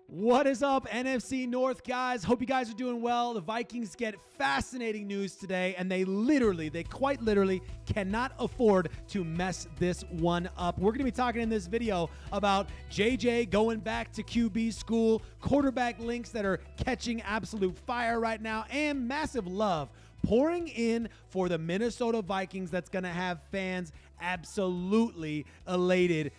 What is up, NFC North guys? Hope you guys are doing well. The Vikings get fascinating news today, and they quite literally cannot afford to mess this one up. We're going to be talking in this video about JJ going back to QB school, quarterback links that are catching absolute fire right now, and massive love pouring in for the Minnesota Vikings that's going to have fans absolutely elated.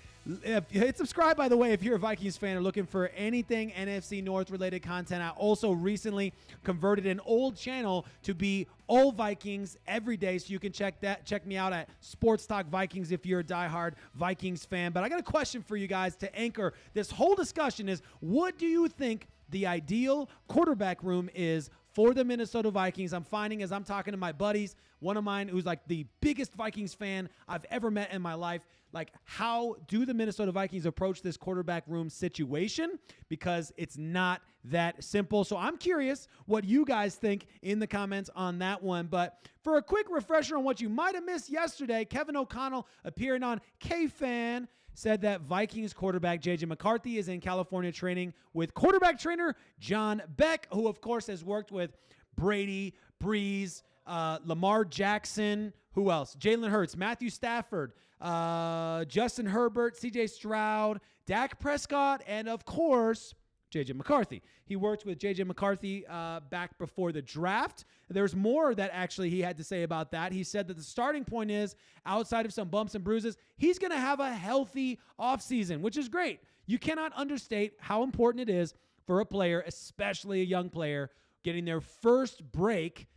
Hit subscribe, by the way, if you're a Vikings fan or looking for anything NFC North related content. I also recently converted an old channel to be all Vikings every day, so you can check me out at Sports Talk Vikings if you're a diehard Vikings fan. But I got a question for you guys to anchor this whole discussion is, what do you think the ideal quarterback room is for the Minnesota Vikings? I'm finding as I'm talking to my buddies, one of mine who's like the biggest Vikings fan I've ever met in my life, like, how do the Minnesota Vikings approach this quarterback room situation? Because it's not that simple. So I'm curious what you guys think in the comments on that one. But for a quick refresher on what you might have missed yesterday, Kevin O'Connell, appearing on K-Fan, said that Vikings quarterback JJ McCarthy is in California training with quarterback trainer John Beck, who of course has worked with Brady, Breeze, Lamar Jackson, who else? Jalen Hurts, Matthew Stafford, Justin Herbert, CJ Stroud, Dak Prescott, and of course, JJ McCarthy. He worked with JJ McCarthy back before the draft. There's more that actually he had to say about that. He said that the starting point is, outside of some bumps and bruises, he's going to have a healthy offseason, which is great. You cannot understate how important it is for a player, especially a young player, getting their first break,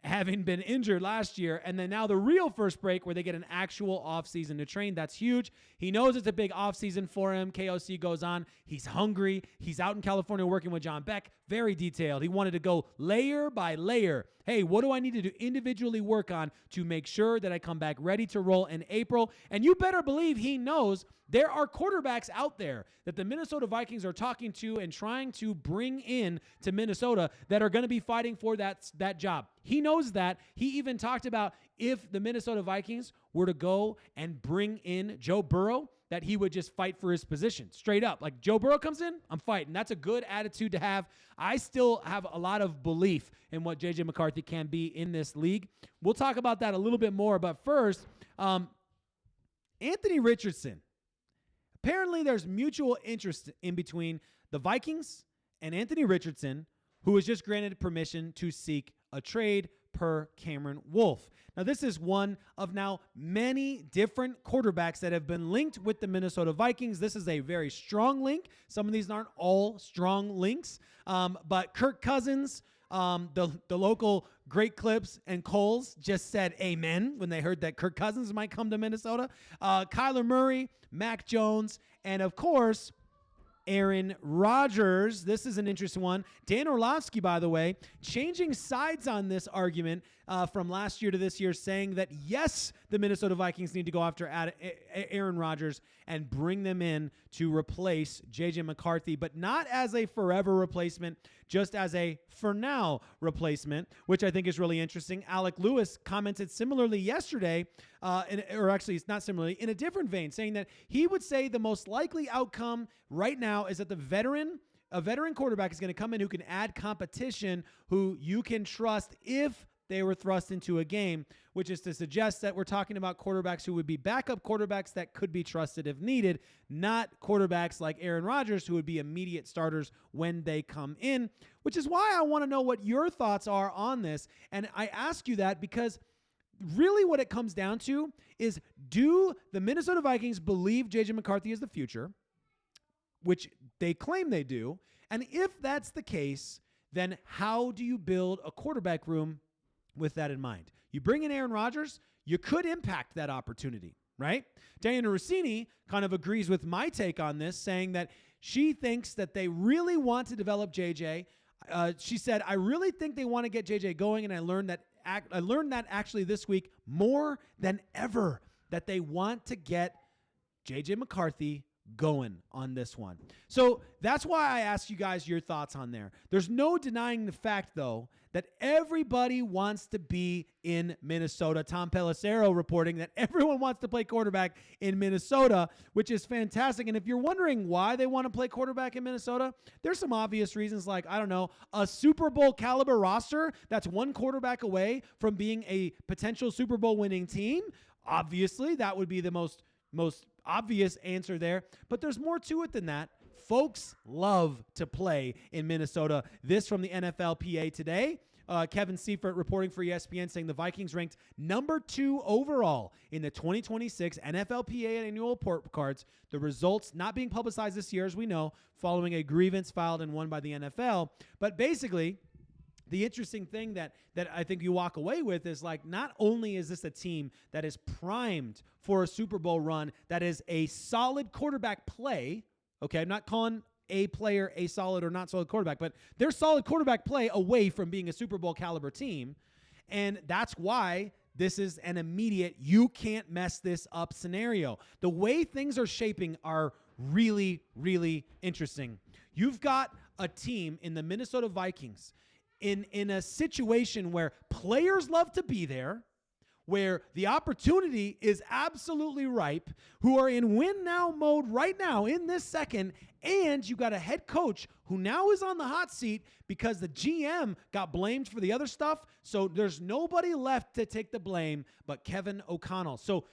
having been injured last year, and then now the real first break where they get an actual offseason to train. That's huge. He knows it's a big offseason for him. KOC goes on. He's hungry. He's out in California working with John Beck. Very detailed. He wanted to go layer by layer. Hey, what do I need to do individually work on to make sure that I come back ready to roll in April? And you better believe he knows there are quarterbacks out there that the Minnesota Vikings are talking to and trying to bring in to Minnesota that are going to be fighting for that job. He knows that. He even talked about if the Minnesota Vikings were to go and bring in Joe Burrow, that he would just fight for his position straight up. Like, Joe Burrow comes in, I'm fighting. That's a good attitude to have. I still have a lot of belief in what JJ McCarthy can be in this league. We'll talk about that a little bit more. But first, Anthony Richardson. Apparently, there's mutual interest in between the Vikings and Anthony Richardson, who was just granted permission to seek a trade per Cameron Wolfe. Now, this is one of now many different quarterbacks that have been linked with the Minnesota Vikings. This is a very strong link. Some of these aren't all strong links, but Kirk Cousins, the local Great Clips and Coles just said amen when they heard that Kirk Cousins might come to Minnesota. Kyler Murray, Mac Jones, and of course, Aaron Rodgers. This is an interesting one. Dan Orlovsky, by the way, changing sides on this argument from last year to this year, saying that, yes, the Minnesota Vikings need to go after Aaron Rodgers and bring them in to replace JJ McCarthy, but not as a forever replacement, just as a for now replacement, which I think is really interesting. Alec Lewis commented similarly yesterday, or actually it's not similarly, in a different vein, saying that he would say the most likely outcome right now is that a veteran quarterback is going to come in who can add competition, who you can trust if they were thrust into a game, which is to suggest that we're talking about quarterbacks who would be backup quarterbacks that could be trusted if needed, not quarterbacks like Aaron Rodgers who would be immediate starters when they come in, which is why I want to know what your thoughts are on this. And I ask you that because really what it comes down to is, do the Minnesota Vikings believe JJ McCarthy is the future, which they claim they do? And if that's the case, then how do you build a quarterback room with that in mind? You bring in Aaron Rodgers, you could impact that opportunity, right? Diana Rossini kind of agrees with my take on this, saying that she thinks that they really want to develop JJ. She said, I really think they want to get JJ going, and I learned that actually this week more than ever, that they want to get JJ McCarthy going on this one. So that's why I asked you guys your thoughts on there. There's no denying the fact, though, that everybody wants to be in Minnesota. Tom Pelissero reporting that everyone wants to play quarterback in Minnesota, which is fantastic. And if you're wondering why they want to play quarterback in Minnesota, there's some obvious reasons, like, I don't know, a Super Bowl caliber roster that's one quarterback away from being a potential Super Bowl winning team. Obviously, that would be the most obvious answer there, but there's more to it than that. Folks love to play in Minnesota. This from the NFLPA today. Kevin Seifert reporting for ESPN saying the Vikings ranked number 2 overall in the 2026 NFLPA annual report cards. The results not being publicized this year, as we know, following a grievance filed and won by the NFL. But basically, the interesting thing that I think you walk away with is, like, not only is this a team that is primed for a Super Bowl run, that is a solid quarterback play. Okay, I'm not calling a player a solid or not solid quarterback, but they're solid quarterback play away from being a Super Bowl caliber team. And that's why this is an immediate, you can't mess this up scenario. The way things are shaping are really, really interesting. You've got a team in the Minnesota Vikings in a situation where players love to be there, where the opportunity is absolutely ripe, who are in win now mode right now in this second, and you got a head coach who now is on the hot seat because the GM got blamed for the other stuff. So there's nobody left to take the blame but Kevin O'Connell. So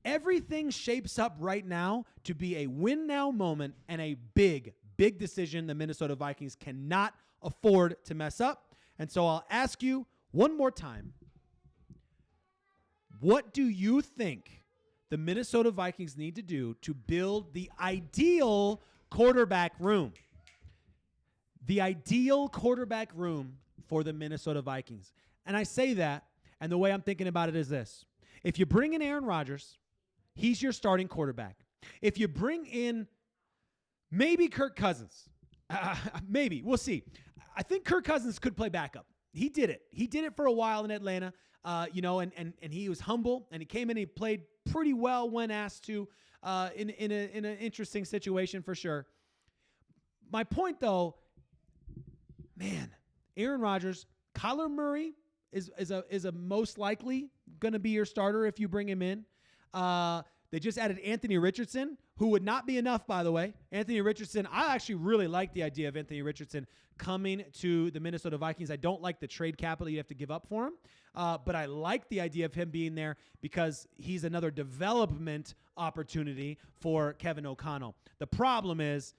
everything shapes up right now to be a win now moment and a big, big decision the Minnesota Vikings cannot afford to mess up. And so I'll ask you one more time, what do you think the Minnesota Vikings need to do to build the ideal quarterback room? The ideal quarterback room for the Minnesota Vikings. And I say that, and the way I'm thinking about it is this. If you bring in Aaron Rodgers, he's your starting quarterback. If you bring in maybe Kirk Cousins, maybe, we'll see. I think Kirk Cousins could play backup. He did it. He did it for a while in Atlanta, and he was humble, and he came in and he played pretty well when asked to in an interesting situation for sure. My point, though, man, Aaron Rodgers, Kyler Murray is a most likely going to be your starter if you bring him in. They just added Anthony Richardson, who would not be enough, by the way. Anthony Richardson, I actually really like the idea of Anthony Richardson coming to the Minnesota Vikings. I don't like the trade capital you have to give up for him, but I like the idea of him being there because he's another development opportunity for Kevin O'Connell. The problem is,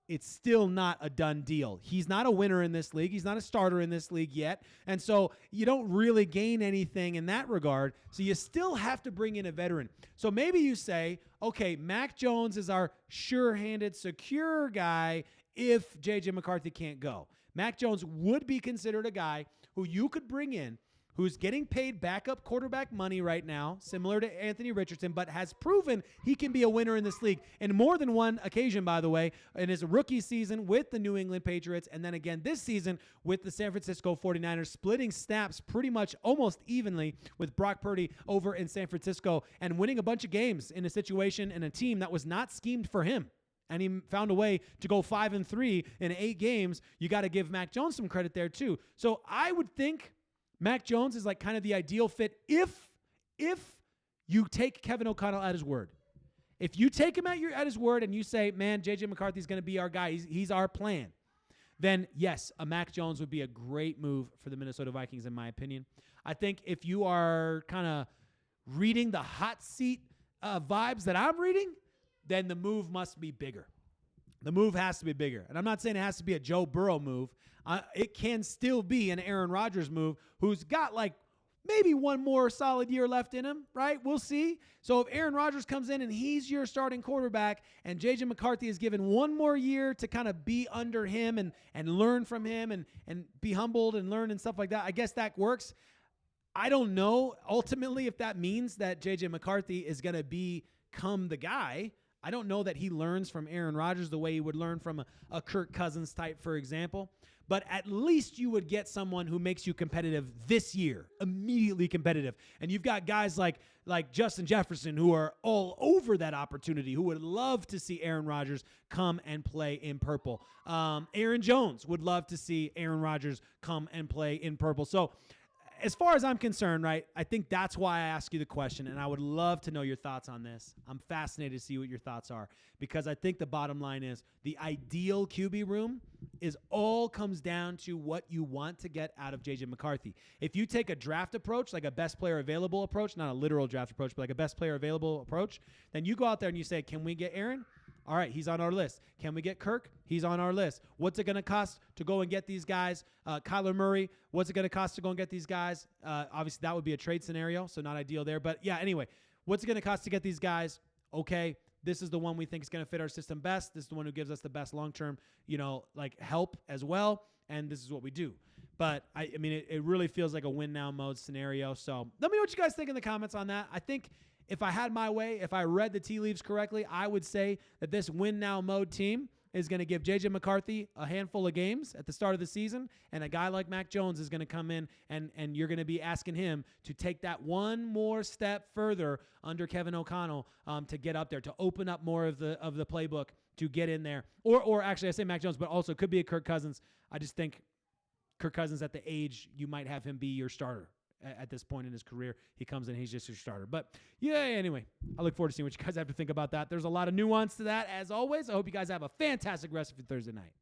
it's still not a done deal. He's not a winner in this league. He's not a starter in this league yet. And so you don't really gain anything in that regard. So you still have to bring in a veteran. So maybe you say, okay, Mac Jones is our sure-handed, secure guy if J.J. McCarthy can't go. Mac Jones would be considered a guy who you could bring in, who's getting paid backup quarterback money right now, similar to Anthony Richardson, but has proven he can be a winner in this league in more than one occasion, by the way, in his rookie season with the New England Patriots, and then again this season with the San Francisco 49ers, splitting snaps pretty much almost evenly with Brock Purdy over in San Francisco and winning a bunch of games in a situation and a team that was not schemed for him. And he found a way to go 5-3 in 8 games. You got to give Mac Jones some credit there too. So I would think Mac Jones is like kind of the ideal fit if you take Kevin O'Connell at his word. If you take him at his word and you say, man, J.J. McCarthy's going to be our guy, he's our plan, then yes, a Mac Jones would be a great move for the Minnesota Vikings in my opinion. I think if you are kind of reading the hot seat vibes that I'm reading, then the move must be bigger. The move has to be bigger. And I'm not saying it has to be a Joe Burrow move. It can still be an Aaron Rodgers move who's got like maybe one more solid year left in him, right? We'll see. So if Aaron Rodgers comes in and he's your starting quarterback and J.J. McCarthy is given one more year to kind of be under him and learn from him and be humbled and learn and stuff like that, I guess that works. I don't know ultimately if that means that J.J. McCarthy is going to become the guy. I don't know that he learns from Aaron Rodgers the way he would learn from a Kirk Cousins type, for example. But at least you would get someone who makes you competitive this year, immediately competitive. And you've got guys like Justin Jefferson who are all over that opportunity, who would love to see Aaron Rodgers come and play in purple. Aaron Jones would love to see Aaron Rodgers come and play in purple. So as far as I'm concerned, right, I think that's why I ask you the question, and I would love to know your thoughts on this. I'm fascinated to see what your thoughts are, because I think the bottom line is the ideal QB room is all comes down to what you want to get out of J.J. McCarthy. If you take a draft approach, like a best player available approach, not a literal draft approach, but like a best player available approach, then you go out there and you say, can we get Aaron? All right, he's on our list. Can we get Kirk? He's on our list. What's it going to cost to go and get these guys? Kyler Murray, what's it going to cost to go and get these guys? Obviously, that would be a trade scenario, so not ideal there. But, yeah, anyway, what's it going to cost to get these guys? Okay, this is the one we think is going to fit our system best. This is the one who gives us the best long-term, help as well, and this is what we do. But, I mean, it really feels like a win-now mode scenario. So let me know what you guys think in the comments on that. I think if I had my way, if I read the tea leaves correctly, I would say that this win-now mode team is going to give J.J. McCarthy a handful of games at the start of the season, and a guy like Mac Jones is going to come in, and you're going to be asking him to take that one more step further under Kevin O'Connell to get up there, to open up more of the playbook, to get in there. Or actually, I say Mac Jones, but also could be a Kirk Cousins. I just think Kirk Cousins at the age, you might have him be your starter. At this point in his career, he comes in, he's just your starter. But yeah, anyway, I look forward to seeing what you guys have to think about that. There's a lot of nuance to that, as always. I hope you guys have a fantastic rest of your Thursday night.